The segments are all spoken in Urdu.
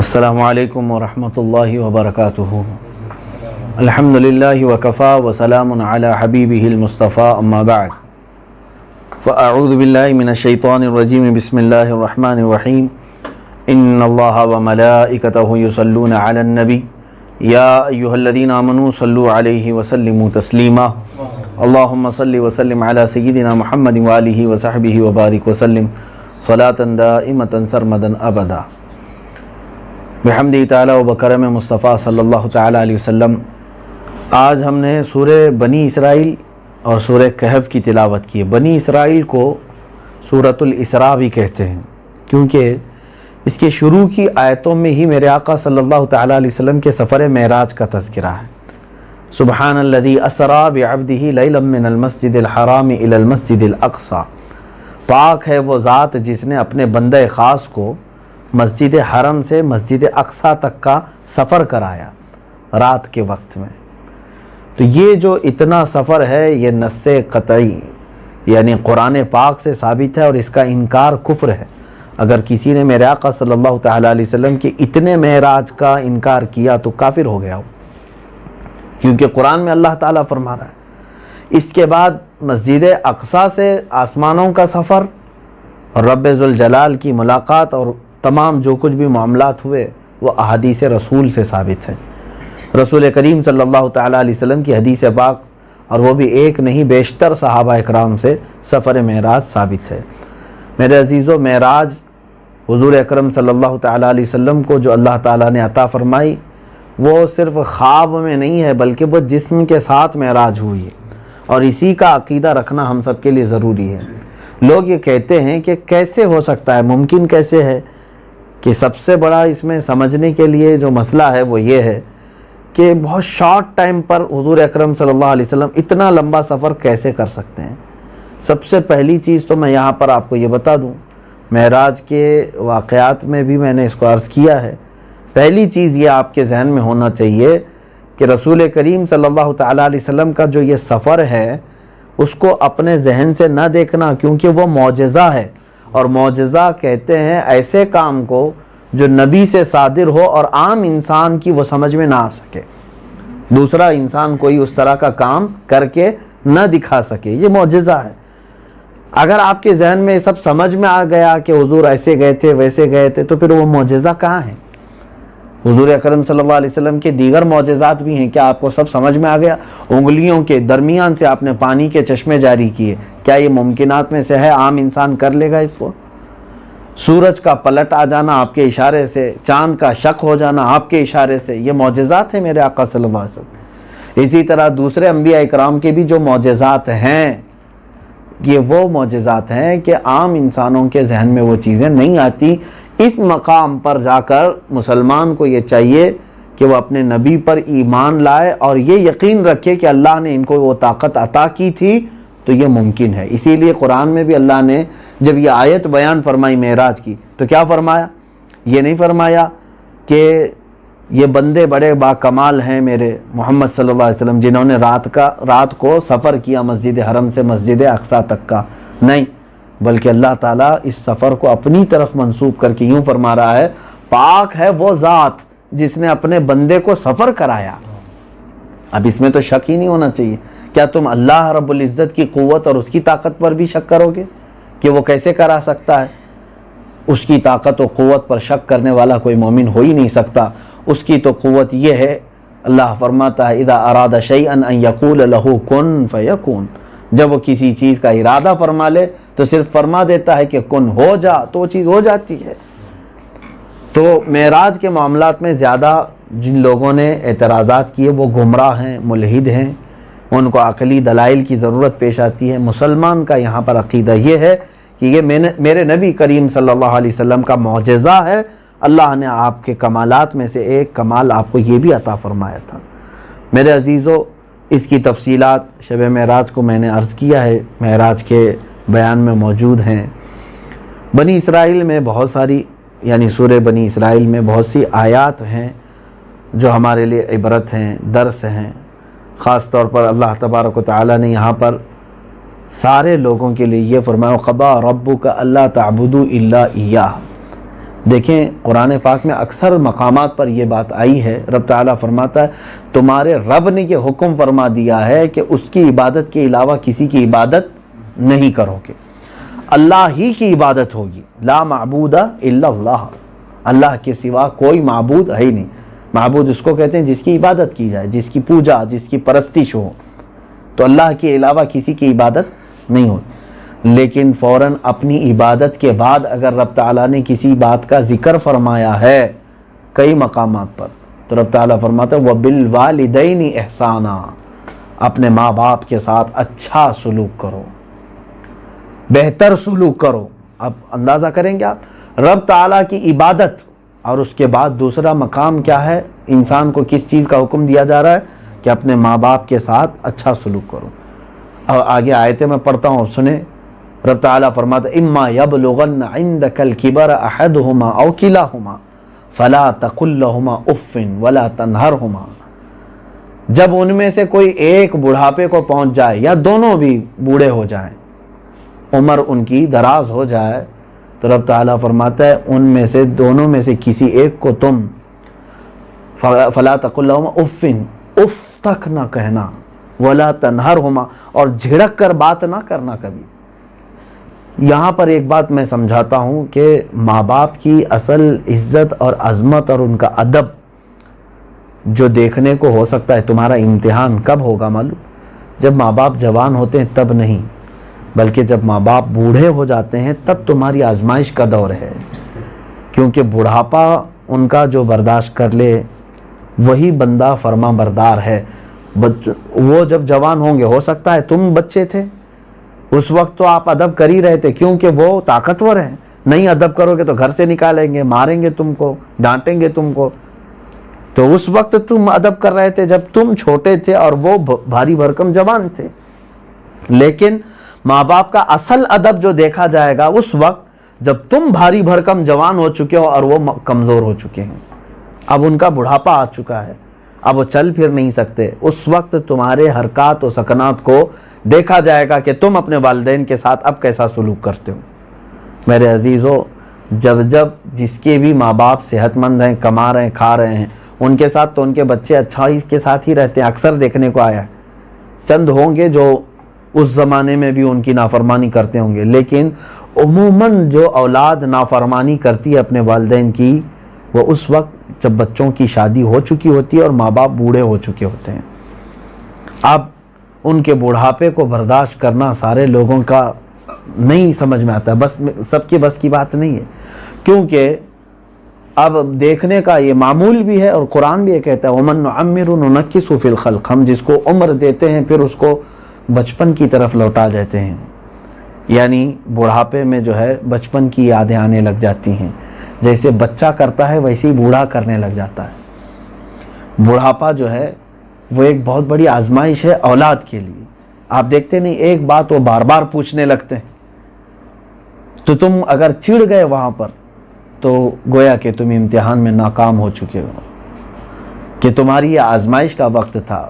السلام علیکم ورحمۃ اللہ وبرکاتہ۔ الحمدللہ وکفا وسلام علی حبیبہ المصطفیٰ اما بعد فاعوذ باللہ من الشیطان الرجیم بسم اللہ الرحمن الرحیم۔ ان اللہ وملائکتہ یصلون علی النبی یا ایہا الذین آمنوا صلوا علیہ وسلموا تسلیما۔ اللہم صل وسلم علی سیدنا محمد وآلہ وصحبہ وبارک وسلم صلاۃ دائمۃ سرمدا ابدا۔ بحمدہ تعالی و بکرم مصطفیٰ صلی اللہ تعالی علیہ وسلم۔ آج ہم نے سورہ بنی اسرائیل اور سورہ کہف کی تلاوت کی ہے۔ بنی اسرائیل کو سورۃ الاسراء بھی کہتے ہیں کیونکہ اس کے شروع کی آیتوں میں ہی میرے آقا صلی اللہ تعالی علیہ وسلم کے سفر معراج کا تذکرہ ہے۔ سبحان الذی اسریٰ بعبدہ لیلا من المسجد الحرام الی المسجد الاقصی۔ پاک ہے وہ ذات جس نے اپنے بندہ خاص کو مسجد حرم سے مسجد اقصی تک کا سفر کرایا رات کے وقت میں۔ تو یہ جو اتنا سفر ہے یہ نص قطعی یعنی قرآن پاک سے ثابت ہے، اور اس کا انکار کفر ہے۔ اگر کسی نے میرے آقا صلی اللہ تعالیٰ علیہ وسلم کے اتنے معراج کا انکار کیا تو کافر ہو گیا ہو، کیونکہ قرآن میں اللہ تعالیٰ فرما رہا ہے اس کے بعد مسجد اقصی سے آسمانوں کا سفر اور رب ذوالجلال کی ملاقات اور تمام جو کچھ بھی معاملات ہوئے وہ احادیث رسول سے ثابت ہے۔ رسول کریم صلی اللہ تعالیٰ علیہ وسلم کی حدیث پاک، اور وہ بھی ایک نہیں بیشتر صحابہ اکرام سے سفر معراج ثابت ہے۔ میرے عزیزو، معراج حضور اکرم صلی اللہ تعالیٰ علیہ وسلم کو جو اللہ تعالیٰ نے عطا فرمائی وہ صرف خواب میں نہیں ہے بلکہ وہ جسم کے ساتھ معراج ہوئی ہے، اور اسی کا عقیدہ رکھنا ہم سب کے لیے ضروری ہے۔ لوگ یہ کہتے ہیں کہ کیسے ہو سکتا ہے، ممکن کیسے ہے، کہ سب سے بڑا اس میں سمجھنے کے لیے جو مسئلہ ہے وہ یہ ہے کہ بہت شارٹ ٹائم پر حضور اکرم صلی اللہ علیہ وسلم اتنا لمبا سفر کیسے کر سکتے ہیں۔ سب سے پہلی چیز تو میں یہاں پر آپ کو یہ بتا دوں، معراج کے واقعات میں بھی میں نے اس کو عرض کیا ہے۔ پہلی چیز یہ آپ کے ذہن میں ہونا چاہیے کہ رسول کریم صلی اللہ تعالیٰ علیہ وسلم کا جو یہ سفر ہے اس کو اپنے ذہن سے نہ دیکھنا، کیونکہ وہ معجزہ ہے، اور معجزہ کہتے ہیں ایسے کام کو جو نبی سے صادر ہو اور عام انسان کی وہ سمجھ میں نہ آ سکے، دوسرا انسان کوئی اس طرح کا کام کر کے نہ دکھا سکے، یہ معجزہ ہے۔ اگر آپ کے ذہن میں سب سمجھ میں آ گیا کہ حضور ایسے گئے تھے ویسے گئے تھے تو پھر وہ معجزہ کہاں ہے؟ حضور اکرم صلی اللہ علیہ وسلم کے دیگر معجزات بھی ہیں، کیا آپ کو سب سمجھ میں آ گیا؟ انگلیوں کے درمیان سے آپ نے پانی کے چشمے جاری کیے، کیا یہ ممکنات میں سے ہے؟ عام انسان کر لے گا اس کو؟ سورج کا پلٹ آ جانا آپ کے اشارے سے، چاند کا شق ہو جانا آپ کے اشارے سے، یہ معجزات ہیں میرے آقا صلی اللہ علیہ وسلم۔ اسی طرح دوسرے انبیاء اکرام کے بھی جو معجزات ہیں یہ وہ معجزات ہیں کہ عام انسانوں کے ذہن میں وہ چیزیں نہیں آتی۔ اس مقام پر جا کر مسلمان کو یہ چاہیے کہ وہ اپنے نبی پر ایمان لائے اور یہ یقین رکھے کہ اللہ نے ان کو وہ طاقت عطا کی تھی تو یہ ممکن ہے۔ اسی لیے قرآن میں بھی اللہ نے جب یہ آیت بیان فرمائی معراج کی تو کیا فرمایا؟ یہ نہیں فرمایا کہ یہ بندے بڑے با کمال ہیں میرے محمد صلی اللہ علیہ وسلم جنہوں نے رات کو سفر کیا مسجد حرم سے مسجد اقصی تک کا، نہیں، بلکہ اللہ تعالیٰ اس سفر کو اپنی طرف منسوب کر کے یوں فرما رہا ہے، پاک ہے وہ ذات جس نے اپنے بندے کو سفر کرایا۔ اب اس میں تو شک ہی نہیں ہونا چاہیے۔ کیا تم اللہ رب العزت کی قوت اور اس کی طاقت پر بھی شک کرو گے کہ وہ کیسے کرا سکتا ہے؟ اس کی طاقت و قوت پر شک کرنے والا کوئی مومن ہو ہی نہیں سکتا۔ اس کی تو قوت یہ ہے، اللہ فرماتا ہے اذا اراد شیئا ان یقول له کن فیکون، جب وہ کسی چیز کا ارادہ فرما لے تو صرف فرما دیتا ہے کہ کن ہو جا تو وہ چیز ہو جاتی ہے۔ تو معراج کے معاملات میں زیادہ جن لوگوں نے اعتراضات کیے وہ گمراہ ہیں، ملحد ہیں، ان کو عقلی دلائل کی ضرورت پیش آتی ہے۔ مسلمان کا یہاں پر عقیدہ یہ ہے کہ یہ میرے نبی کریم صلی اللہ علیہ وسلم کا معجزہ ہے، اللہ نے آپ کے کمالات میں سے ایک کمال آپ کو یہ بھی عطا فرمایا تھا۔ میرے عزیزو، اس کی تفصیلات شب معراج کو میں نے عرض کیا ہے، معراج کے بیان میں موجود ہیں۔ بنی اسرائیل میں بہت ساری یعنی سورہ بنی اسرائیل میں بہت سی آیات ہیں جو ہمارے لیے عبرت ہیں، درس ہیں۔ خاص طور پر اللہ تبارک و تعالیٰ نے یہاں پر سارے لوگوں کے لیے یہ فرمایا، قضا ربک الا تعبدوا الا ایاہ، دیکھیں قرآن پاک میں اکثر مقامات پر یہ بات آئی ہے، رب تعالیٰ فرماتا ہے تمہارے رب نے یہ حکم فرما دیا ہے کہ اس کی عبادت کے علاوہ کسی کی عبادت نہیں کرو گے، اللہ ہی کی عبادت ہوگی، لا معبود الا اللہ، اللہ کے سوا کوئی معبود ہے ہی نہیں۔ معبود اس کو کہتے ہیں جس کی عبادت کی جائے، جس کی پوجا، جس کی پرستش ہو، تو اللہ کے علاوہ کسی کی عبادت نہیں ہو۔ لیکن فوراً اپنی عبادت کے بعد اگر رب تعالیٰ نے کسی بات کا ذکر فرمایا ہے کئی مقامات پر، تو رب تعالیٰ فرماتا ہے وَبِالْوَالِدَيْنِ احسانا، اپنے ماں باپ کے ساتھ اچھا سلوک کرو، بہتر سلوک کرو۔ اب اندازہ کریں گے آپ رب تعالیٰ کی عبادت اور اس کے بعد دوسرا مقام کیا ہے، انسان کو کس چیز کا حکم دیا جا رہا ہے کہ اپنے ماں باپ کے ساتھ اچھا سلوک کرو۔ اور آگے آیتیں میں پڑھتا ہوں، سنیں، رب تعالیٰ فرماتا ہے اما یبلغن عندک الکبر احدہما او کلاہما فلا تقل لہما اف ولا تنہرہما، جب ان میں سے کوئی ایک بڑھاپے کو پہنچ جائے یا دونوں بھی بوڑھے ہو جائیں، عمر ان کی دراز ہو جائے، تو رب تعالیٰ فرماتا ہے ان میں سے دونوں میں سے کسی ایک کو تم فلا تقل لہما اف، اف تک نہ کہنا، ولا تنہرہما، اور جھڑک کر بات نہ کرنا کبھی۔ یہاں پر ایک بات میں سمجھاتا ہوں کہ ماں باپ کی اصل عزت اور عظمت اور ان کا ادب جو دیکھنے کو ہو سکتا ہے، تمہارا امتحان کب ہوگا معلوم؟ جب ماں باپ جوان ہوتے ہیں تب نہیں، بلکہ جب ماں باپ بوڑھے ہو جاتے ہیں تب تمہاری آزمائش کا دور ہے، کیونکہ بڑھاپا ان کا جو برداشت کر لے وہی بندہ فرما بردار ہے۔ وہ جب جوان ہوں گے، ہو سکتا ہے تم بچے تھے اس وقت تو آپ ادب کر ہی رہے تھے، کیونکہ وہ طاقتور ہیں، نہیں ادب کرو گے تو گھر سے نکالیں گے، ماریں گے تم کو، ڈانٹیں گے تم کو، تو اس وقت تم ادب کر رہے تھے جب تم چھوٹے تھے اور وہ بھاری بھرکم جوان تھے۔ لیکن ماں باپ کا اصل ادب جو دیکھا جائے گا اس وقت جب تم بھاری بھرکم جوان ہو چکے ہو اور وہ کمزور ہو چکے ہیں، اب ان کا بڑھاپا آ چکا ہے، اب وہ چل پھر نہیں سکتے، اس وقت تمہارے حرکات و سکنات کو دیکھا جائے گا کہ تم اپنے والدین کے ساتھ اب کیسا سلوک کرتے ہو۔ میرے عزیزو، جب جس کے بھی ماں باپ صحت مند ہیں، کما رہے ہیں، کھا رہے ہیں، ان کے ساتھ تو ان کے بچے اچھائی کے ساتھ ہی رہتے ہیں، اکثر دیکھنے کو آیا ہے۔ چند ہوں گے جو اس زمانے میں بھی ان کی نافرمانی کرتے ہوں گے، لیکن عموماً جو اولاد نافرمانی کرتی ہے اپنے والدین کی، وہ اس وقت جب بچوں کی شادی ہو چکی ہوتی ہے اور ماں باپ بوڑھے ہو چکے ہوتے ہیں۔ اب ان کے بڑھاپے کو برداشت کرنا سارے لوگوں کا نہیں سمجھ میں آتا، بس سب کے بس کی بات نہیں ہے، کیونکہ اب دیکھنے کا یہ معمول بھی ہے، اور قرآن بھی یہ کہتا ہے وَمَن نُعَمِّرُ نُنَكِّسُ فِي الْخَلْقِ، ہم جس کو عمر دیتے ہیں پھر اس کو بچپن کی طرف لوٹا دیتے ہیں، یعنی بڑھاپے میں جو ہے بچپن کی یادیں آنے لگ جاتی ہیں، جیسے بچہ کرتا ہے ویسے ہی بوڑھا کرنے لگ جاتا ہے۔ بڑھاپا جو ہے وہ ایک بہت بڑی آزمائش ہے اولاد کے لیے۔ آپ دیکھتے نہیں، ایک بات وہ بار بار پوچھنے لگتے ہیں، تو تم اگر چڑ گئے وہاں پر تو گویا کہ تم امتحان میں ناکام ہو چکے ہو، کہ تمہاری یہ آزمائش کا وقت تھا۔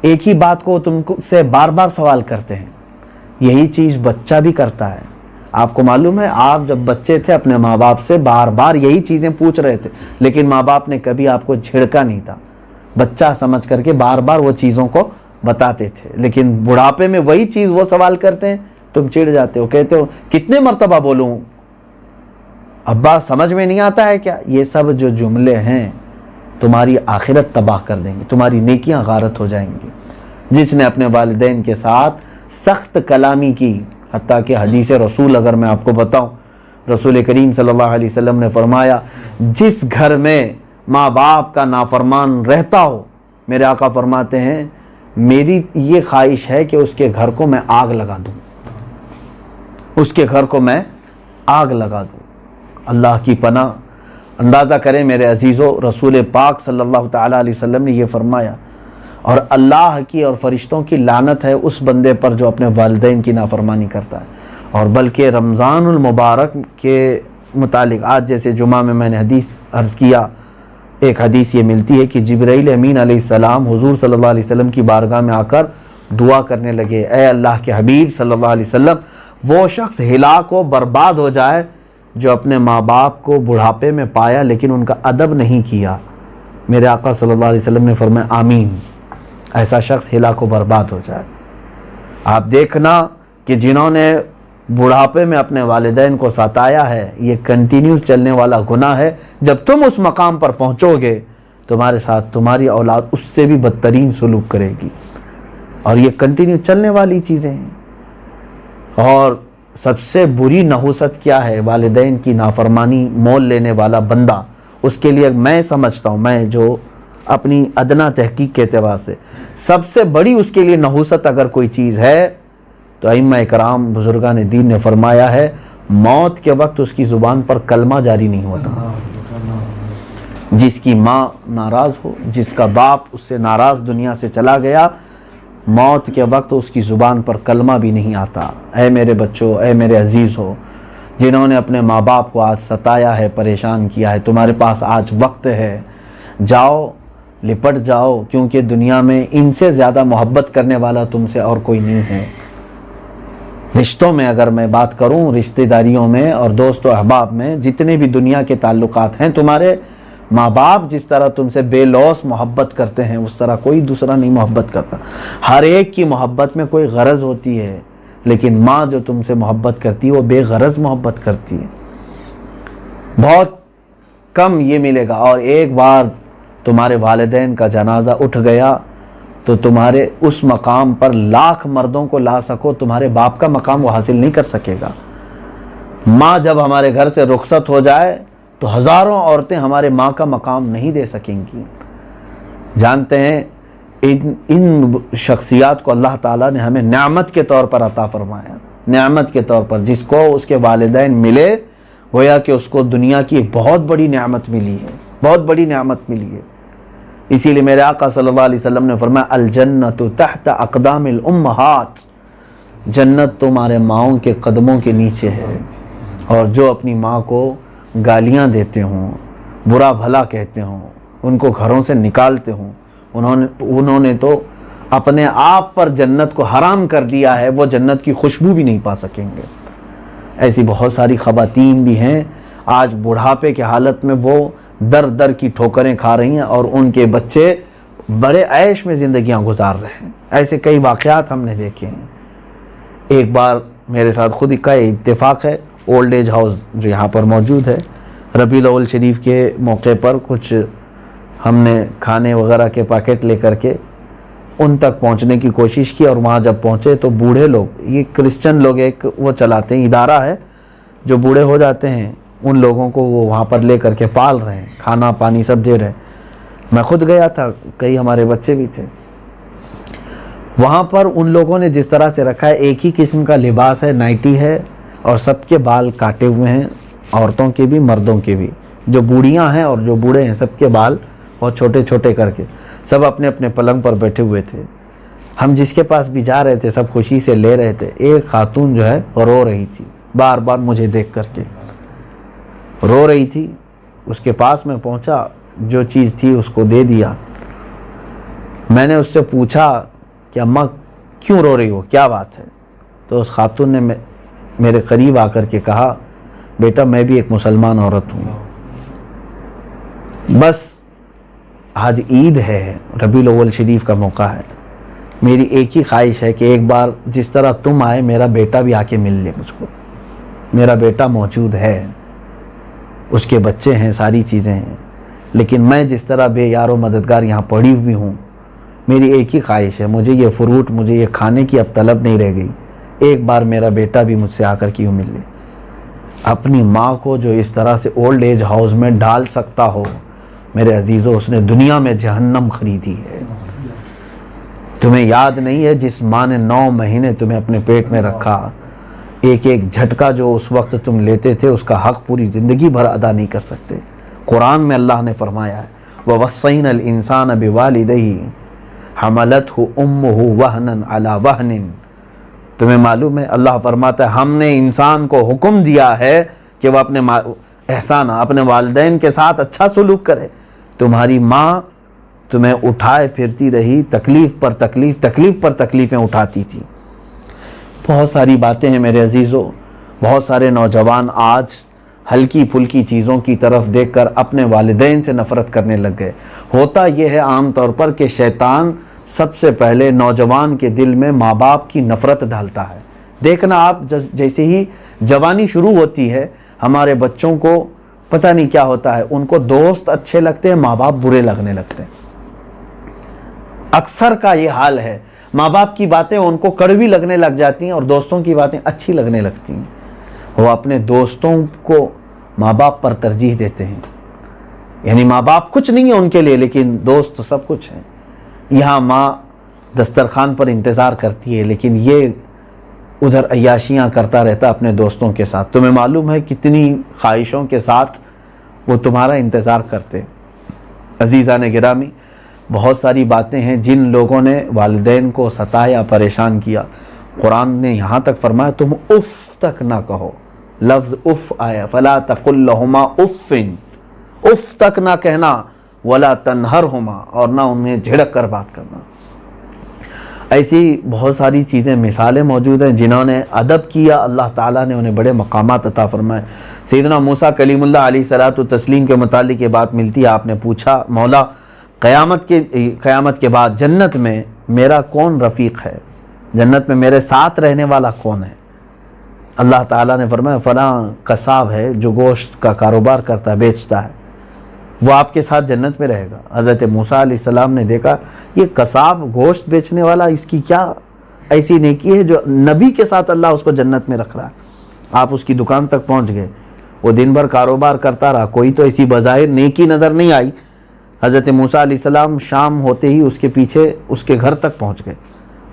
ایک ہی بات کو تم سے بار بار سوال کرتے ہیں، یہی چیز بچہ بھی کرتا ہے۔ آپ کو معلوم ہے آپ جب بچے تھے اپنے ماں باپ سے بار بار یہی چیزیں پوچھ رہے تھے، لیکن ماں باپ نے کبھی آپ کو جھڑکا نہیں تھا، بچہ سمجھ کر کے بار بار وہ چیزوں کو بتاتے تھے۔ لیکن بڑھاپے میں وہی چیز وہ سوال کرتے ہیں، تم چڑ جاتے ہو، کہتے ہو کتنے مرتبہ بولوں، ابا سمجھ میں نہیں آتا ہے کیا؟ یہ سب جو جملے ہیں تمہاری آخرت تباہ کر دیں گے، تمہاری نیکیاں غارت ہو جائیں گی۔ جس نے اپنے والدین کے ساتھ سخت کلامی کی، حتیٰ کہ حدیث رسول اگر میں آپ کو بتاؤں، رسول کریم صلی اللہ علیہ وسلم نے فرمایا جس گھر میں ماں باپ کا نافرمان رہتا ہو، میرے آقا فرماتے ہیں میری یہ خواہش ہے کہ اس کے گھر کو میں آگ لگا دوں، اس کے گھر کو میں آگ لگا دوں۔ اللہ کی پناہ، اندازہ کریں میرے عزیزو، رسول پاک صلی اللہ تعالیٰ علیہ وسلم نے یہ فرمایا، اور اللہ کی اور فرشتوں کی لعنت ہے اس بندے پر جو اپنے والدین کی نافرمانی کرتا ہے۔ اور بلکہ رمضان المبارک کے متعلق آج جیسے جمعہ میں نے حدیث عرض کیا، ایک حدیث یہ ملتی ہے کہ جبرائیل امین علیہ السلام حضور صلی اللہ علیہ وسلم کی بارگاہ میں آ کر دعا کرنے لگے، اے اللہ کے حبیب صلی اللہ علیہ وسلم، وہ شخص ہلاک و برباد ہو جائے جو اپنے ماں باپ کو بڑھاپے میں پایا لیکن ان کا ادب نہیں کیا، میرے آقا صلی اللہ علیہ وسلم نے فرمایا آمین، ایسا شخص ہلاک و برباد ہو جائے۔ آپ دیکھنا کہ جنہوں نے بڑھاپے میں اپنے والدین کو ستایا ہے، یہ کنٹینیو چلنے والا گناہ ہے۔ جب تم اس مقام پر پہنچو گے تمہارے ساتھ تمہاری اولاد اس سے بھی بدترین سلوک کرے گی، اور یہ کنٹینیو چلنے والی چیزیں ہیں۔ اور سب سے بری نحوست کیا ہے؟ والدین کی نافرمانی مول لینے والا بندہ، اس کے لیے میں سمجھتا ہوں، میں جو اپنی ادنا تحقیق کے اعتبار سے سب سے بڑی اس کے لیے نحوست اگر کوئی چیز ہے تو ائمہ اکرام بزرگان دین نے فرمایا ہے موت کے وقت اس کی زبان پر کلمہ جاری نہیں ہوتا۔ جس کی ماں ناراض ہو، جس کا باپ اس سے ناراض دنیا سے چلا گیا، موت کے وقت اس کی زبان پر کلمہ بھی نہیں آتا۔ اے میرے بچوں، اے میرے عزیز ہو، جنہوں نے اپنے ماں باپ کو آج ستایا ہے، پریشان کیا ہے، تمہارے پاس آج وقت ہے، جاؤ لپٹ جاؤ، کیونکہ دنیا میں ان سے زیادہ محبت کرنے والا تم سے اور کوئی نہیں ہے۔ رشتوں میں اگر میں بات کروں، رشتہ داریوں میں اور دوست و احباب میں، جتنے بھی دنیا کے تعلقات ہیں، تمہارے ماں باپ جس طرح تم سے بے لوث محبت کرتے ہیں اس طرح کوئی دوسرا نہیں محبت کرتا۔ ہر ایک کی محبت میں کوئی غرض ہوتی ہے، لیکن ماں جو تم سے محبت کرتی ہے وہ بے غرض محبت کرتی ہے۔ بہت کم یہ ملے گا، اور ایک بار تمہارے والدین کا جنازہ اٹھ گیا تو تمہارے اس مقام پر لاکھ مردوں کو لا سکو، تمہارے باپ کا مقام وہ حاصل نہیں کر سکے گا۔ ماں جب ہمارے گھر سے رخصت ہو جائے تو ہزاروں عورتیں ہمارے ماں کا مقام نہیں دے سکیں گی۔ جانتے ہیں ان شخصیات کو اللہ تعالیٰ نے ہمیں نعمت کے طور پر عطا فرمایا، نعمت کے طور پر۔ جس کو اس کے والدین ملے گویا کہ اس کو دنیا کی ایک بہت بڑی نعمت ملی ہے، بہت بڑی نعمت ملی ہے۔ اسی لیے میرے آقا صلی اللہ علیہ وسلم نے فرمایا الجنت تحت اقدام الامہات، جنت تمہارے ماؤں کے قدموں کے نیچے ہے۔ اور جو اپنی ماں کو گالیاں دیتے ہوں، برا بھلا کہتے ہوں، ان کو گھروں سے نکالتے ہوں، انہوں نے تو اپنے آپ پر جنت کو حرام کر دیا ہے، وہ جنت کی خوشبو بھی نہیں پا سکیں گے۔ ایسی بہت ساری خواتین بھی ہیں آج بڑھاپے کے حالت میں وہ در در کی ٹھوکریں کھا رہی ہیں، اور ان کے بچے بڑے عیش میں زندگیاں گزار رہے ہیں۔ ایسے کئی واقعات ہم نے دیکھے ہیں۔ ایک بار میرے ساتھ خود کا اتفاق ہے، اولڈ ایج ہاؤس جو یہاں پر موجود ہے، ربیع الاول شریف کے موقع پر کچھ ہم نے کھانے وغیرہ کے پیکٹ لے کر کے ان تک پہنچنے کی کوشش کی، اور وہاں جب پہنچے تو بوڑھے لوگ، یہ کرسچن لوگ ایک وہ چلاتے ہیں، ادارہ ہے جو بوڑھے ہو جاتے ہیں ان لوگوں کو وہ وہاں پر لے کر کے پال رہے ہیں، کھانا پانی سب دے رہے ہیں۔ میں خود گیا تھا، کئی ہمارے بچے بھی تھے وہاں پر۔ ان لوگوں نے جس طرح سے رکھا ہے، ایک ہی قسم کا لباس ہے، نائٹی ہے، اور سب کے بال کاٹے ہوئے ہیں، عورتوں کے بھی مردوں کے بھی، جو بوڑھیاں ہیں اور جو بوڑھے ہیں سب کے بال بہت چھوٹے چھوٹے کر کے، سب اپنے اپنے پلنگ پر بیٹھے ہوئے تھے۔ ہم جس کے پاس بھی جا رہے تھے سب خوشی سے لے رہے تھے۔ ایک خاتون جو ہے رو رہی تھی، بار بار مجھے دیکھ کر کے رو رہی تھی۔ اس کے پاس میں پہنچا، جو چیز تھی اس کو دے دیا۔ میں نے اس سے پوچھا کہ اماں کیوں رو رہی ہو، کیا بات ہے؟ تو اس خاتون نے میرے قریب آ کر کے کہا بیٹا میں بھی ایک مسلمان عورت ہوں، بس آج عید ہے، ربیع الاول شریف کا موقع ہے، میری ایک ہی خواہش ہے کہ ایک بار جس طرح تم آئے میرا بیٹا بھی آ کے مل لے مجھ کو۔ میرا بیٹا موجود ہے، اس کے بچے ہیں، ساری چیزیں ہیں، لیکن میں جس طرح بے یار و مددگار یہاں پڑی ہوئی ہوں، میری ایک ہی خواہش ہے، مجھے یہ فروٹ، مجھے یہ کھانے کی اب طلب نہیں رہ گئی، ایک بار میرا بیٹا بھی مجھ سے آ کر کے مل لے۔ اپنی ماں کو جو اس طرح سے اولڈ ایج ہاؤس میں ڈال سکتا ہو، میرے عزیزو، اس نے دنیا میں جہنم خریدی ہے۔ تمہیں یاد نہیں ہے جس ماں نے 9 مہینے تمہیں اپنے پیٹ میں رکھا، ایک ایک جھٹکا جو اس وقت تم لیتے تھے اس کا حق پوری زندگی بھر ادا نہیں کر سکتے۔ قرآن میں اللہ نے فرمایا ہے وَوَصَّيْنَا الْإِنسَانَ بِوَالِدَيْهِ حَمَلَتْهُ أُمُّهُ وَهْنًا عَلَى وَهْنٍ۔ تمہیں معلوم ہے اللہ فرماتا ہے ہم نے انسان کو حکم دیا ہے کہ وہ اپنے والدین کے ساتھ اچھا سلوک کرے۔ تمہاری ماں تمہیں اٹھائے پھرتی رہی، تکلیف پر تکلیف، تکلیف پر تکلیفیں اٹھاتی تھی۔ بہت ساری باتیں ہیں میرے عزیزو، بہت سارے نوجوان آج ہلکی پھلکی چیزوں کی طرف دیکھ کر اپنے والدین سے نفرت کرنے لگ گئے۔ ہوتا یہ ہے عام طور پر کہ شیطان سب سے پہلے نوجوان کے دل میں ماں باپ کی نفرت ڈالتا ہے۔ دیکھنا آپ جیسے ہی جوانی شروع ہوتی ہے ہمارے بچوں کو پتہ نہیں کیا ہوتا ہے، ان کو دوست اچھے لگتے ہیں، ماں باپ برے لگنے لگتے ہیں۔ اکثر کا یہ حال ہے، ماں باپ کی باتیں ان کو کڑوی لگنے لگ جاتی ہیں اور دوستوں کی باتیں اچھی لگنے لگتی ہیں۔ وہ اپنے دوستوں کو ماں باپ پر ترجیح دیتے ہیں، یعنی ماں باپ کچھ نہیں ہے ان کے لیے لیکن دوست سب کچھ ہیں۔ یہاں ماں دسترخوان پر انتظار کرتی ہے لیکن یہ ادھر عیاشیاں کرتا رہتا اپنے دوستوں کے ساتھ۔ تمہیں معلوم ہے کتنی خواہشوں کے ساتھ وہ تمہارا انتظار کرتے۔ عزیزان گرامی، بہت ساری باتیں ہیں جن لوگوں نے والدین کو ستایا، پریشان کیا۔ قرآن نے یہاں تک فرمایا تم اف تک نہ کہو، لفظ اف آیا، فلا تقل لہما اف، اف تک نہ کہنا، ولا تنہرہما، اور نہ انہیں جھڑک کر بات کرنا۔ ایسی بہت ساری چیزیں، مثالیں موجود ہیں جنہوں نے ادب کیا، اللہ تعالیٰ نے انہیں بڑے مقامات عطا فرمائے۔ سیدنا موسیٰ کلیم اللہ علیہ الصلوۃ والتسلیم کے متعلق یہ بات ملتی ہے، آپ نے پوچھا مولا قیامت کے بعد جنت میں میرا کون رفیق ہے، جنت میں میرے ساتھ رہنے والا کون ہے؟ اللہ تعالیٰ نے فرمایا فلاں قصاب ہے جو گوشت کا کاروبار کرتا ہے، بیچتا ہے، وہ آپ کے ساتھ جنت میں رہے گا۔ حضرت موسیٰ علیہ السلام نے دیکھا یہ قصاب گوشت بیچنے والا، اس کی کیا ایسی نیکی ہے جو نبی کے ساتھ اللہ اس کو جنت میں رکھ رہا ہے۔ آپ اس کی دکان تک پہنچ گئے، وہ دن بھر کاروبار کرتا رہا، کوئی تو ایسی بظاہر نیکی نظر نہیں آئی۔ حضرت موسیٰ علیہ السلام شام ہوتے ہی اس کے پیچھے اس کے گھر تک پہنچ گئے،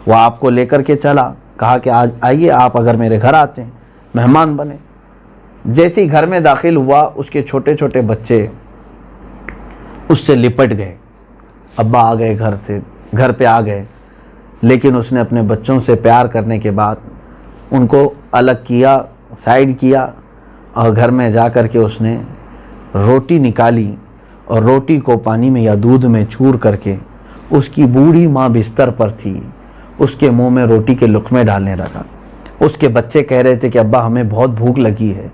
وہ آپ کو لے کر کے چلا، کہا کہ آج آئیے آپ اگر میرے گھر آتے ہیں مہمان بنے۔ جیسے ہی گھر میں داخل ہوا اس کے چھوٹے چھوٹے بچے اس سے لپٹ گئے، ابا آ گئے گھر پہ آ گئے، لیکن اس نے اپنے بچوں سے پیار کرنے کے بعد ان کو الگ کیا، سائیڈ کیا، اور گھر میں جا کر کے اس نے روٹی نکالی اور روٹی کو پانی میں یا دودھ میں چور کر کے اس کی بوڑھی ماں بستر پر تھی، اس کے منہ میں روٹی کے لقمے ڈالنے لگا۔ اس کے بچے کہہ رہے تھے کہ ابا ہمیں بہت بھوک لگی ہے،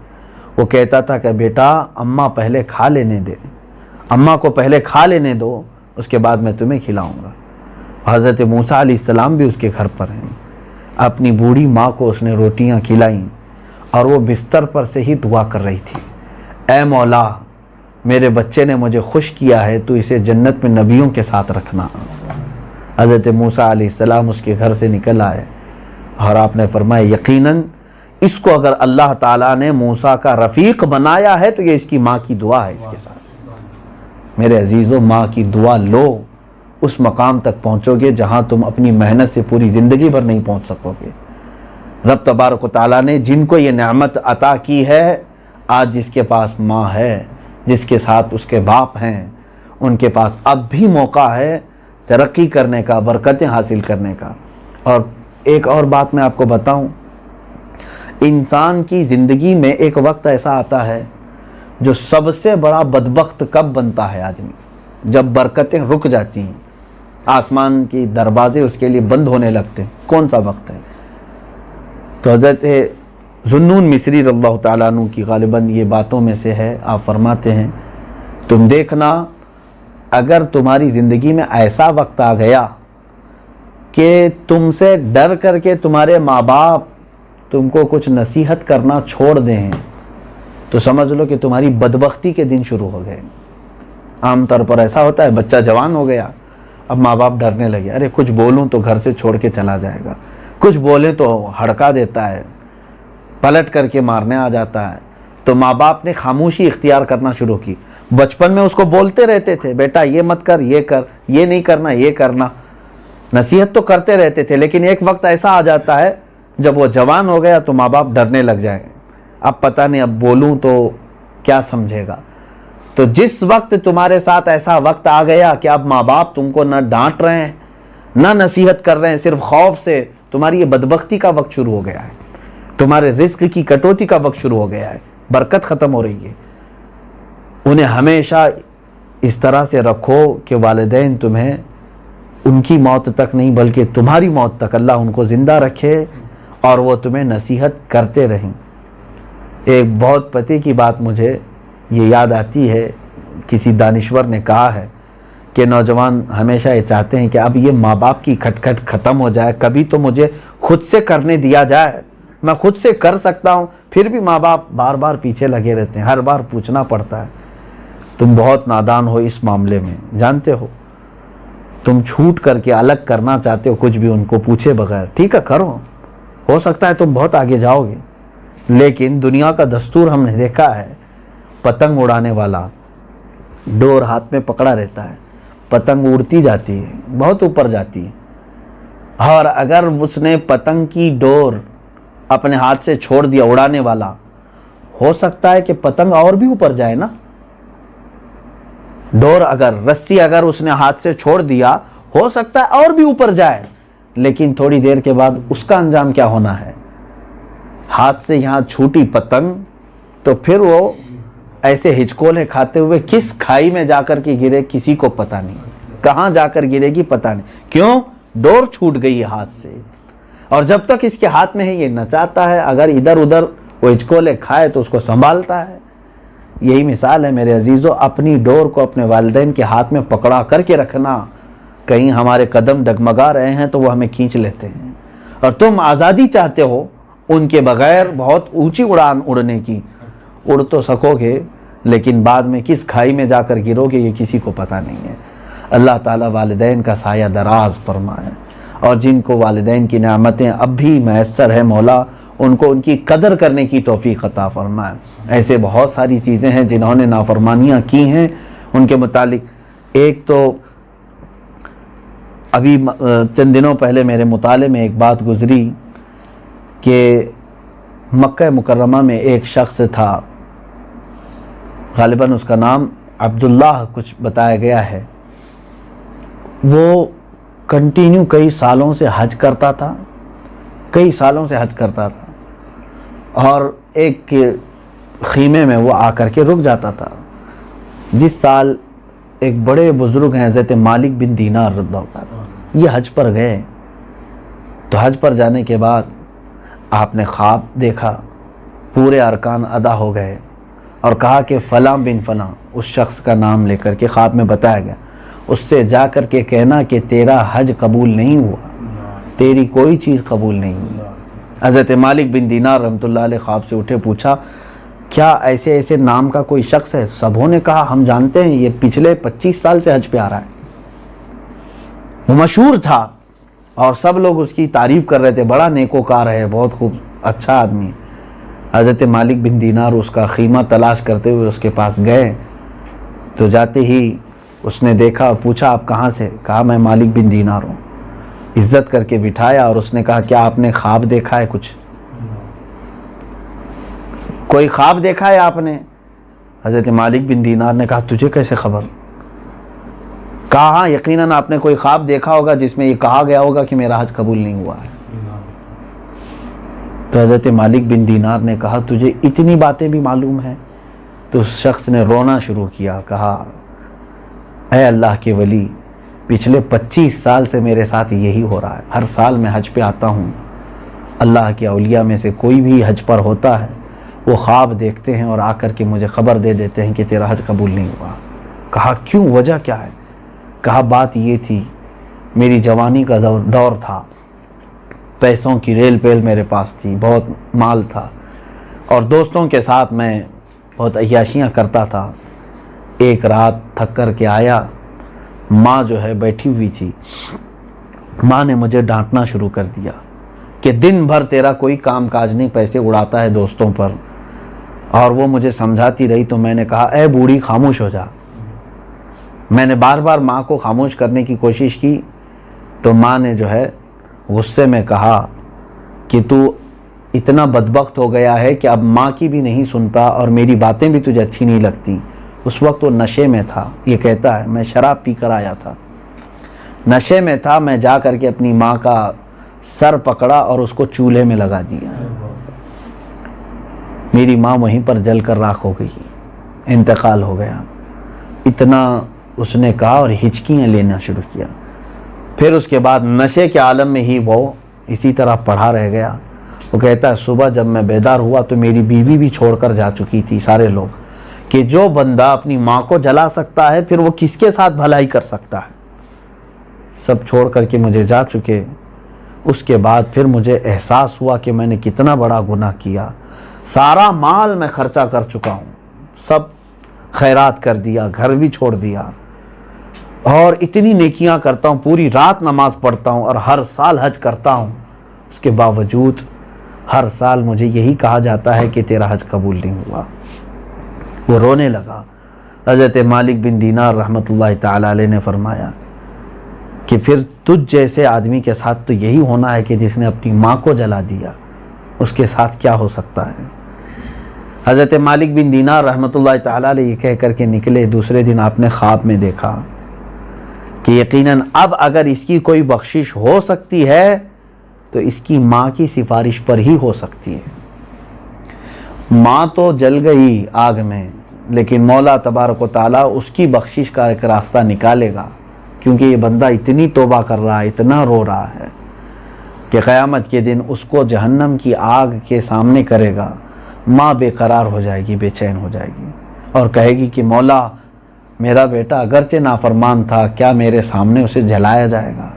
وہ کہتا تھا کہ بیٹا اماں پہلے کھا لینے دے، اماں کو پہلے کھا لینے دو، اس کے بعد میں تمہیں کھلاؤں گا۔ حضرت موسیٰ علیہ السلام بھی اس کے گھر پر ہیں، اپنی بوڑھی ماں کو اس نے روٹیاں کھلائیں اور وہ بستر پر سے ہی دعا کر رہی تھی، اے مولا میرے بچے نے مجھے خوش کیا ہے، تو اسے جنت میں نبیوں کے ساتھ رکھنا۔ حضرت موسیٰ علیہ السلام اس کے گھر سے نکل آئے اور آپ نے فرمایا یقیناً اس کو اگر اللہ تعالیٰ نے موسیٰ کا رفیق بنایا ہے تو یہ اس کی ماں کی دعا ہے اس کے ساتھ۔ میرے عزیزوں، ماں کی دعا لو، اس مقام تک پہنچو گے جہاں تم اپنی محنت سے پوری زندگی بھر نہیں پہنچ سکو گے۔ رب تبارک و تعالیٰ نے جن کو یہ نعمت عطا کی ہے، آج جس کے پاس ماں ہے، جس کے ساتھ اس کے باپ ہیں، ان کے پاس اب بھی موقع ہے ترقی کرنے کا، برکتیں حاصل کرنے کا۔ اور ایک اور بات میں آپ کو بتاؤں، انسان کی زندگی میں ایک وقت ایسا آتا ہے جو سب سے بڑا بدبخت کب بنتا ہے آدمی؟ جب برکتیں رک جاتی ہیں، آسمان کی دروازے اس کے لیے بند ہونے لگتے ہیں۔ کون سا وقت ہے؟ تو حضرت ذوالنون مصری رضی اللہ تعالیٰ عنہ کی غالباً یہ باتوں میں سے ہے، آپ فرماتے ہیں تم دیکھنا اگر تمہاری زندگی میں ایسا وقت آ گیا کہ تم سے ڈر کر کے تمہارے ماں باپ تم کو کچھ نصیحت کرنا چھوڑ دیں تو سمجھ لو کہ تمہاری بدبختی کے دن شروع ہو گئے۔ عام طور پر ایسا ہوتا ہے، بچہ جوان ہو گیا، اب ماں باپ ڈرنے لگے، ارے کچھ بولوں تو گھر سے چھوڑ کے چلا جائے گا، کچھ بولے تو ہڑکا دیتا ہے، پلٹ کر کے مارنے آ جاتا ہے۔ تو ماں باپ نے خاموشی اختیار کرنا شروع کی۔ بچپن میں اس کو بولتے رہتے تھے، بیٹا یہ مت کر، یہ کر، یہ نہیں کرنا، یہ کرنا، نصیحت تو کرتے رہتے تھے، لیکن ایک وقت ایسا آ جاتا ہے جب وہ جوان ہو گیا تو ماں باپ ڈرنے لگ جائیں، اب پتہ نہیں اب بولوں تو کیا سمجھے گا۔ تو جس وقت تمہارے ساتھ ایسا وقت آ گیا کہ اب ماں باپ تم کو نہ ڈانٹ رہے ہیں نہ نصیحت کر رہے ہیں، صرف خوف سے، تمہاری یہ بدبختی کا وقت شروع ہو گیا ہے، تمہارے رزق کی کٹوتی کا وقت شروع ہو گیا ہے، برکت ختم ہو رہی ہے۔ انہیں ہمیشہ اس طرح سے رکھو کہ والدین تمہیں ان کی موت تک نہیں بلکہ تمہاری موت تک اللہ ان کو زندہ رکھے اور وہ تمہیں نصیحت کرتے رہیں۔ ایک بہت پتے کی بات مجھے یہ یاد آتی ہے، کسی دانشور نے کہا ہے کہ نوجوان ہمیشہ یہ چاہتے ہیں کہ اب یہ ماں باپ کی کھٹکھٹ ختم ہو جائے، کبھی تو مجھے خود سے کرنے دیا جائے، میں خود سے کر سکتا ہوں، پھر بھی ماں باپ بار بار پیچھے لگے رہتے ہیں، ہر بار پوچھنا پڑتا ہے۔ تم بہت نادان ہو اس معاملے میں، جانتے ہو تم چھوٹ کر کے الگ کرنا چاہتے ہو کچھ بھی ان کو پوچھے بغیر، ٹھیک ہے کرو، ہو سکتا ہے تم بہت آگے جاؤ گے، لیکن دنیا کا دستور ہم نے دیکھا ہے، پتنگ اڑانے والا ڈور ہاتھ میں پکڑا رہتا ہے، پتنگ اڑتی جاتی ہے، بہت اوپر جاتی ہے، اور اگر اس نے پتنگ کی ڈور اپنے ہاتھ سے چھوڑ دیا اڑانے والا، ہو سکتا ہے کہ پتنگ اور بھی اوپر جائے نا، ڈور اگر رسی اگر اس نے ہاتھ سے چھوڑ دیا ہو سکتا ہے اور بھی اوپر جائے، لیکن تھوڑی دیر کے بعد اس کا انجام کیا ہونا ہے؟ ہاتھ سے یہاں چھوٹی پتنگ تو پھر وہ ایسے ہچکولے کھاتے ہوئے کس کھائی میں جا کر کے گرے کسی کو پتہ نہیں، کہاں جا کر گرے گی پتہ نہیں، کیوں؟ ڈور چھوٹ گئی ہے ہاتھ سے، اور جب تک اس کے ہاتھ میں ہے یہ نچاتا ہے، اگر ادھر ادھر وہ ہچکولے کھائے تو اس کو سنبھالتا ہے۔ یہی مثال ہے میرے عزیزو، اپنی ڈور کو اپنے والدین کے ہاتھ میں پکڑا کر کے رکھنا، کہیں ہمارے قدم ڈگمگا رہے ہیں تو وہ ہمیں کھینچ لیتے ہیں، اور تم آزادی چاہتے ہو ان کے بغیر بہت اونچی اڑان اڑنے کی، اڑ تو سکو گے لیکن بعد میں کس کھائی میں جا کر گرو گے یہ کسی کو پتہ نہیں ہے۔ اللہ تعالیٰ والدین کا سایہ دراز فرمائے، اور جن کو والدین کی نعمتیں اب بھی میسر ہے مولا ان کو ان کی قدر کرنے کی توفیق عطا فرمائے۔ ایسے بہت ساری چیزیں ہیں جنہوں نے نافرمانیاں کی ہیں ان کے متعلق، ایک تو ابھی چند دنوں پہلے میرے مطالعے میں ایک بات گزری کہ مکہ مکرمہ میں ایک شخص تھا، غالباً اس کا نام عبداللہ کچھ بتایا گیا ہے، وہ کنٹینیو کئی سالوں سے حج کرتا تھا، کئی سالوں سے حج کرتا تھا، اور ایک خیمے میں وہ آ کر کے رک جاتا تھا۔ جس سال ایک بڑے بزرگ ہیں حضرت مالک بن دینار رضی اللہ عنہ، یہ حج پر گئے، تو حج پر جانے کے بعد آپ نے خواب دیکھا، پورے ارکان ادا ہو گئے، اور کہا کہ فلاں بن فلاں، اس شخص کا نام لے کر کے خواب میں بتایا گیا، اس سے جا کر کے کہنا کہ تیرا حج قبول نہیں ہوا، تیری کوئی چیز قبول نہیں ہوئی۔ حضرت مالک بن دینار رحمۃ اللہ علیہ خواب سے اٹھے، پوچھا کیا ایسے ایسے نام کا کوئی شخص ہے؟ سبوں نے کہا ہم جانتے ہیں، یہ پچھلے 25 سال سے حج پہ آ رہا ہے، وہ مشہور تھا اور سب لوگ اس کی تعریف کر رہے تھے، بڑا نیکوکار ہے، بہت خوب اچھا آدمی۔ حضرت مالک بن دینار اس کا خیمہ تلاش کرتے ہوئے اس کے پاس گئے، تو جاتے ہی اس نے دیکھا، پوچھا آپ کہاں سے؟ کہا میں مالک بن دینار ہوں۔ عزت کر کے بٹھایا اور اس نے کہا کیا آپ نے خواب دیکھا ہے؟ کچھ کوئی خواب دیکھا ہے آپ نے؟ حضرت مالک بن دینار نے کہا تجھے کیسے خبر؟ کہا ہاں یقیناً آپ نے کوئی خواب دیکھا ہوگا جس میں یہ کہا گیا ہوگا کہ میرا حج قبول نہیں ہوا ہے۔ تو حضرت مالک بن دینار نے کہا تجھے اتنی باتیں بھی معلوم ہیں؟ تو اس شخص نے رونا شروع کیا، کہا اے اللہ کے ولی، پچھلے 25 سال سے میرے ساتھ یہی ہو رہا ہے، ہر سال میں حج پہ آتا ہوں، اللہ کے اولیاء میں سے کوئی بھی حج پر ہوتا ہے وہ خواب دیکھتے ہیں اور آ کر کے مجھے خبر دے دیتے ہیں کہ تیرا حج قبول نہیں ہوا۔ کہا کیوں، وجہ کیا ہے؟ کہا بات یہ تھی، میری جوانی کا دور تھا، پیسوں کی ریل پیل میرے پاس تھی، بہت مال تھا، اور دوستوں کے ساتھ میں بہت عیاشیاں کرتا تھا۔ ایک رات تھک کر کے آیا، ماں جو ہے بیٹھی ہوئی تھی، ماں نے مجھے ڈانٹنا شروع کر دیا کہ دن بھر تیرا کوئی کام کاج نہیں، پیسے اڑاتا ہے دوستوں پر، اور وہ مجھے سمجھاتی رہی۔ تو میں نے کہا اے بوڑھی خاموش ہو جا۔ میں نے بار بار ماں کو خاموش کرنے کی کوشش کی، تو ماں نے جو ہے غصے میں کہا کہ تو اتنا بدبخت ہو گیا ہے کہ اب ماں کی بھی نہیں سنتا اور میری باتیں بھی تجھے اچھی نہیں لگتی۔ اس وقت وہ نشے میں تھا، یہ کہتا ہے میں شراب پی کر آیا تھا، نشے میں تھا، میں جا کر کے اپنی ماں کا سر پکڑا اور اس کو چولہے میں لگا دیا، میری ماں وہیں پر جل کر راکھ ہو گئی، انتقال ہو گیا۔ اتنا اس نے کہا اور ہچکیاں لینا شروع کیا۔ پھر اس کے بعد نشے کے عالم میں ہی وہ اسی طرح پڑھا رہ گیا، وہ کہتا ہے صبح جب میں بیدار ہوا تو میری بیوی بھی چھوڑ کر جا چکی تھی، سارے لوگ، کہ جو بندہ اپنی ماں کو جلا سکتا ہے پھر وہ کس کے ساتھ بھلائی کر سکتا ہے، سب چھوڑ کر کے مجھے جا چکے۔ اس کے بعد پھر مجھے احساس ہوا کہ میں نے کتنا بڑا گناہ کیا، سارا مال میں خرچہ کر چکا ہوں، سب خیرات کر دیا، گھر بھی چھوڑ دیا، اور اتنی نیکیاں کرتا ہوں، پوری رات نماز پڑھتا ہوں اور ہر سال حج کرتا ہوں، اس کے باوجود ہر سال مجھے یہی کہا جاتا ہے کہ تیرا حج قبول نہیں ہوا۔ وہ رونے لگا۔ حضرت مالک بن دینار رحمۃ اللہ تعالی علیہ نے فرمایا کہ پھر تجھ جیسے آدمی کے ساتھ تو یہی ہونا ہے کہ جس نے اپنی ماں کو جلا دیا، اس کے ساتھ کیا ہو سکتا ہے۔ حضرت مالک بن دینار رحمۃ اللہ تعالی علیہ یہ کہہ کر کے نکلے۔ دوسرے دن آپ نے خواب میں دیکھا کہ یقیناً اب اگر اس کی کوئی بخشش ہو سکتی ہے تو اس کی ماں کی سفارش پر ہی ہو سکتی ہے۔ ماں تو جل گئی آگ میں، لیکن مولا تبارک و تعالیٰ اس کی بخشش کا ایک راستہ نکالے گا، کیونکہ یہ بندہ اتنی توبہ کر رہا ہے، اتنا رو رہا ہے کہ قیامت کے دن اس کو جہنم کی آگ کے سامنے کرے گا، ماں بے قرار ہو جائے گی، بے چین ہو جائے گی، اور کہے گی کہ مولا میرا بیٹا اگرچہ نافرمان تھا، کیا میرے سامنے اسے جلایا جائے گا؟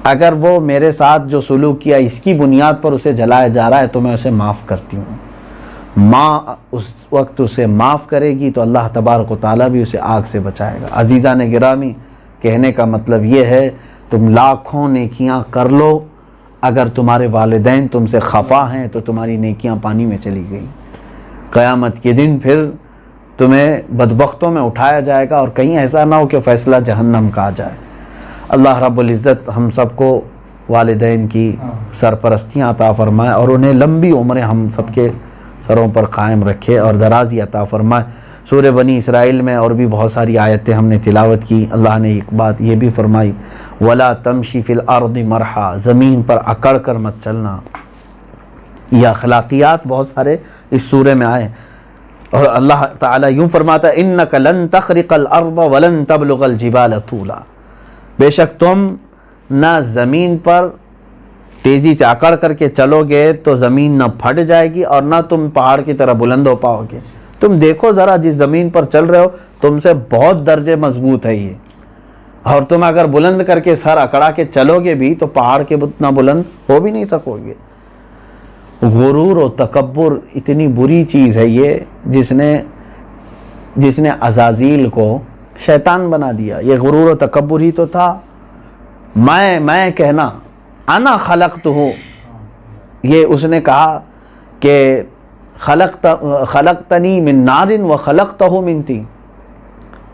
اگر وہ میرے ساتھ جو سلوک کیا اس کی بنیاد پر اسے جلایا جا رہا ہے تو میں اسے معاف کرتی ہوں۔ ماں اس وقت اسے معاف کرے گی تو اللہ تبارک و تعالیٰ بھی اسے آگ سے بچائے گا۔ عزیزان گرامی، کہنے کا مطلب یہ ہے تم لاکھوں نیکیاں کر لو، اگر تمہارے والدین تم سے خفا ہیں تو تمہاری نیکیاں پانی میں چلی گئی۔ قیامت کے دن پھر تمہیں بدبختوں میں اٹھایا جائے گا، اور کہیں ایسا نہ ہو کہ فیصلہ جہنم کا آ جائے۔ اللہ رب العزت ہم سب کو والدین کی سرپرستیاں عطا فرمائے اور انہیں لمبی عمریں ہم سب کے سروں پر قائم رکھے اور درازی عطا فرمائے۔ سورہ بنی اسرائیل میں اور بھی بہت ساری آیتیں ہم نے تلاوت کی۔ اللہ نے ایک بات یہ بھی فرمائی، وَلَا تَمْشِ فِي الْأَرْضِ مَرْحًا، زمین پر اکڑ کر مت چلنا۔ یہ اخلاقیات بہت سارے اس سورہ میں آئے، اور اللہ تعالیٰ یوں فرماتا ہے إِنَّكَ لَن تَخْرِقَ الْأَرْضَ وَلَن تَبْلُغَ الْجِبَالَ طُولًا، بے شک تم نہ زمین پر تیزی سے اکڑ کر کے چلو گے تو زمین نہ پھٹ جائے گی اور نہ تم پہاڑ کی طرح بلند ہو پاؤ گے۔ تم دیکھو ذرا، جس زمین پر چل رہے ہو تم سے بہت درجے مضبوط ہے یہ، اور تم اگر بلند کر کے سر اکڑا کے چلو گے بھی تو پہاڑ کے اتنا بلند ہو بھی نہیں سکو گے۔ غرور و تکبر اتنی بری چیز ہے یہ، جس نے عزازیل کو شیطان بنا دیا۔ یہ غرور و تکبر ہی تو تھا، میں کہنا انا خلقتہ، یہ اس نے کہا کہ خلقتنی من نار و خلقتہ من طین،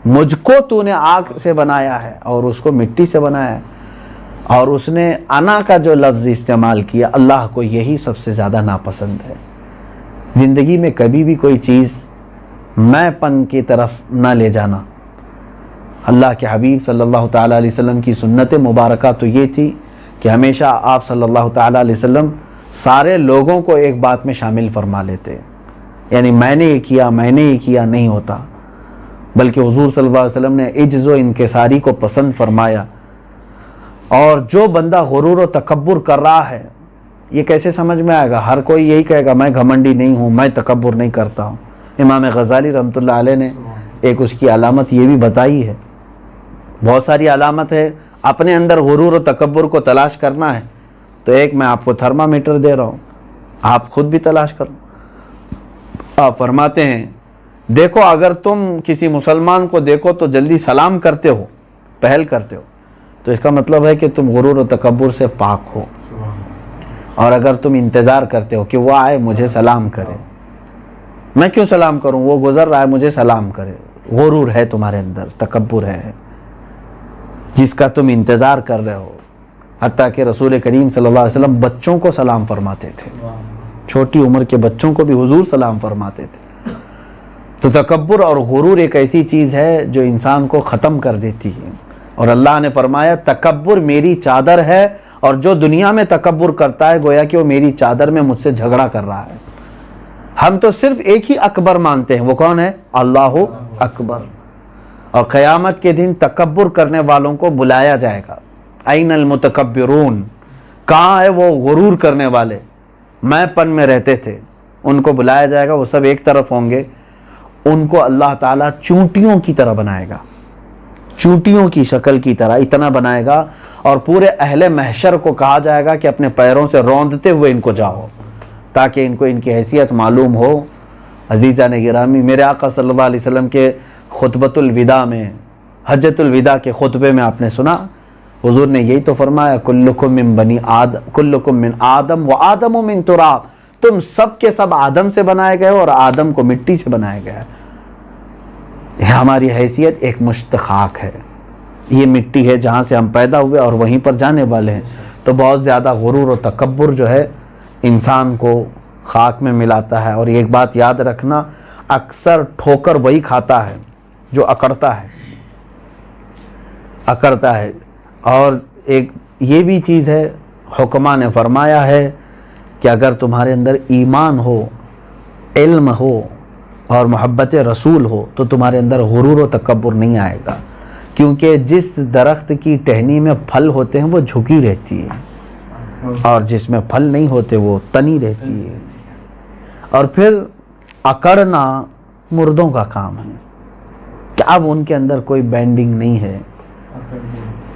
مجھ کو تو نے آگ سے بنایا ہے اور اس کو مٹی سے بنایا ہے۔ اور اس نے انا کا جو لفظ استعمال کیا، اللہ کو یہی سب سے زیادہ ناپسند ہے۔ زندگی میں کبھی بھی کوئی چیز میں پن کی طرف نہ لے جانا۔ اللہ کے حبیب صلی اللہ تعالیٰ علیہ وسلم کی سنت مبارکہ تو یہ تھی کہ ہمیشہ آپ صلی اللہ تعالیٰ علیہ وسلم سارے لوگوں کو ایک بات میں شامل فرما لیتے، یعنی میں نے یہ کیا نہیں ہوتا، بلکہ حضور صلی اللہ علیہ وسلم نے عجز و انکساری کو پسند فرمایا۔ اور جو بندہ غرور و تکبر کر رہا ہے، یہ کیسے سمجھ میں آئے گا؟ ہر کوئی یہی کہے گا میں گھمنڈی نہیں ہوں، میں تکبر نہیں کرتا ہوں۔ امام غزالی رحمۃ اللہ علیہ نے ایک اس کی علامت یہ بھی بتائی ہے، بہت ساری علامت ہے۔ اپنے اندر غرور و تکبر کو تلاش کرنا ہے تو ایک میں آپ کو تھرمامیٹر دے رہا ہوں، آپ خود بھی تلاش کرو۔ آپ فرماتے ہیں دیکھو، اگر تم کسی مسلمان کو دیکھو تو جلدی سلام کرتے ہو، پہل کرتے ہو، تو اس کا مطلب ہے کہ تم غرور و تکبر سے پاک ہو۔ اور اگر تم انتظار کرتے ہو کہ وہ آئے مجھے سلام کرے، میں کیوں سلام کروں، وہ گزر رہا ہے مجھے سلام کرے، غرور ہے تمہارے اندر، تکبر ہے جس کا تم انتظار کر رہے ہو۔ حتیٰ کہ رسول کریم صلی اللہ علیہ وسلم بچوں کو سلام فرماتے تھے، چھوٹی عمر کے بچوں کو بھی حضور سلام فرماتے تھے۔ تو تکبر اور غرور ایک ایسی چیز ہے جو انسان کو ختم کر دیتی ہے، اور اللہ نے فرمایا تکبر میری چادر ہے، اور جو دنیا میں تکبر کرتا ہے گویا کہ وہ میری چادر میں مجھ سے جھگڑا کر رہا ہے۔ ہم تو صرف ایک ہی اکبر مانتے ہیں، وہ کون ہے؟ اللہ اکبر۔ اور قیامت کے دن تکبر کرنے والوں کو بلایا جائے گا، این المتکبرون، کہاں ہے وہ غرور کرنے والے؟ میں پن میں رہتے تھے، ان کو بلایا جائے گا، وہ سب ایک طرف ہوں گے، ان کو اللہ تعالیٰ چونٹیوں کی طرح بنائے گا، چونٹیوں کی شکل کی طرح اتنا بنائے گا، اور پورے اہل محشر کو کہا جائے گا کہ اپنے پیروں سے روندتے ہوئے ان کو جاؤ، تاکہ ان کو ان کی حیثیت معلوم ہو۔ عزیزان گرامی، میرے آقا صلی اللہ علیہ وسلم کے خطبۃ الوداع میں، حجۃ الوداع کے خطبے میں آپ نے سنا، حضور نے یہی تو فرمایا، کلکم من بنی آدم، کلکم من آدم و آدم من تراب، تم سب کے سب آدم سے بنائے گئے اور آدم کو مٹی سے بنایا گیا ہے۔ ہماری حیثیت ایک مشت خاک ہے، یہ مٹی ہے جہاں سے ہم پیدا ہوئے اور وہیں پر جانے والے ہیں۔ تو بہت زیادہ غرور و تکبر جو ہے انسان کو خاک میں ملاتا ہے۔ اور ایک بات یاد رکھنا، اکثر ٹھوکر وہی کھاتا ہے جو اکڑتا ہے، اکڑتا ہے۔ اور ایک یہ بھی چیز ہے، حکماء نے فرمایا ہے کہ اگر تمہارے اندر ایمان ہو، علم ہو اور محبت رسول ہو تو تمہارے اندر غرور و تکبر نہیں آئے گا، کیونکہ جس درخت کی ٹہنی میں پھل ہوتے ہیں وہ جھکی رہتی ہے، اور جس میں پھل نہیں ہوتے وہ تنی رہتی ہے۔ اور پھر اکڑنا مردوں کا کام ہے، کہ اب ان کے اندر کوئی بینڈنگ نہیں ہے،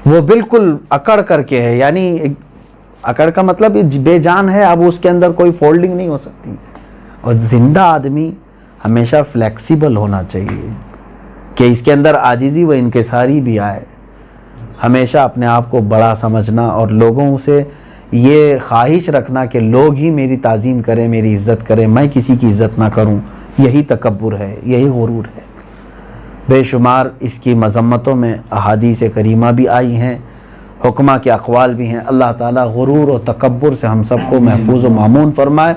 وہ بالکل اکڑ کر کے ہے، یعنی اکڑ کا مطلب بے جان ہے، اب اس کے اندر کوئی فولڈنگ نہیں ہو سکتی۔ اور زندہ آدمی ہمیشہ فلیکسیبل ہونا چاہیے کہ اس کے اندر عاجزی و انکساری بھی آئے، ہمیشہ اپنے آپ کو بڑا سمجھنا اور لوگوں سے یہ خواہش رکھنا کہ لوگ ہی میری تعظیم کریں، میری عزت کریں، میں کسی کی عزت نہ کروں، یہی تکبر ہے، یہی غرور ہے۔ بے شمار اس کی مذمتوں میں احادیث کریمہ بھی آئی ہیں، حکماء کے اقوال بھی ہیں۔ اللہ تعالیٰ غرور و تکبر سے ہم سب کو محفوظ و مامون فرمائے،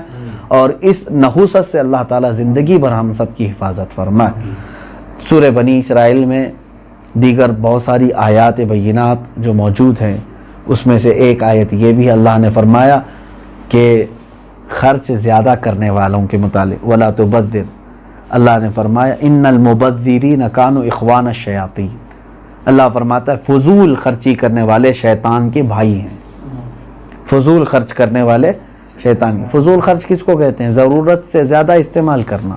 اور اس نحوست سے اللہ تعالیٰ زندگی بھر ہم سب کی حفاظت فرمائے۔ سورہ بنی اسرائیل میں دیگر بہت ساری آیات بینات جو موجود ہیں، اس میں سے ایک آیت یہ بھی اللہ نے فرمایا کہ خرچ زیادہ کرنے والوں کے متعلق، وَلَا تُبَذِّرْ، اللہ نے فرمایا اِنَّ الْمُبَذِّرِينَ كَانُوا إِخْوَانَ الشَّيَاطِينَ، اللہ فرماتا ہے فضول خرچی کرنے والے شیطان کے بھائی ہیں۔ فضول خرچ کرنے والے شیطان کی، فضول خرچ کس کو کہتے ہیں؟ ضرورت سے زیادہ استعمال کرنا،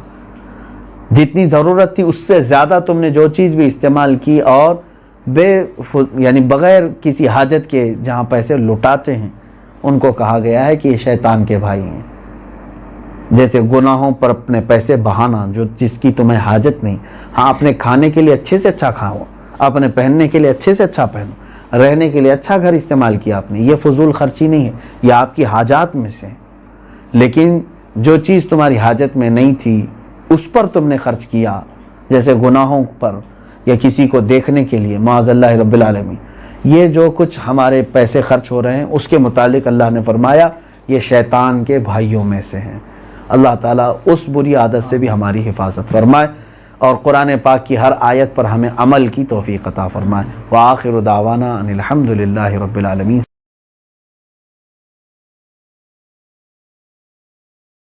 جتنی ضرورت تھی اس سے زیادہ تم نے جو چیز بھی استعمال کی، اور یعنی بغیر کسی حاجت کے جہاں پیسے لٹاتے ہیں، ان کو کہا گیا ہے کہ یہ شیطان کے بھائی ہیں۔ جیسے گناہوں پر اپنے پیسے بہانا جس کی تمہیں حاجت نہیں، ہاں اپنے کھانے کے لیے اچھے سے اچھا کھاؤ، اپنے پہننے کے لیے اچھے سے اچھا پہنو، رہنے کے لیے اچھا گھر استعمال کیا آپ نے، یہ فضول خرچی نہیں ہے، یہ آپ کی حاجات میں سے۔ لیکن جو چیز تمہاری حاجت میں نہیں تھی اس پر تم نے خرچ کیا، جیسے گناہوں پر یا کسی کو دیکھنے کے لیے، معاذ اللہ رب العالمین، یہ جو کچھ ہمارے پیسے خرچ ہو رہے ہیں اس کے متعلق اللہ نے فرمایا یہ شیطان کے بھائیوں میں سے ہیں۔ اللہ تعالیٰ اس بری عادت سے بھی ہماری حفاظت فرمائے، اور قرآن پاک کی ہر آیت پر ہمیں عمل کی توفیق عطا فرمائے۔ وآخر دعوانا ان الحمد للہ رب العالمین۔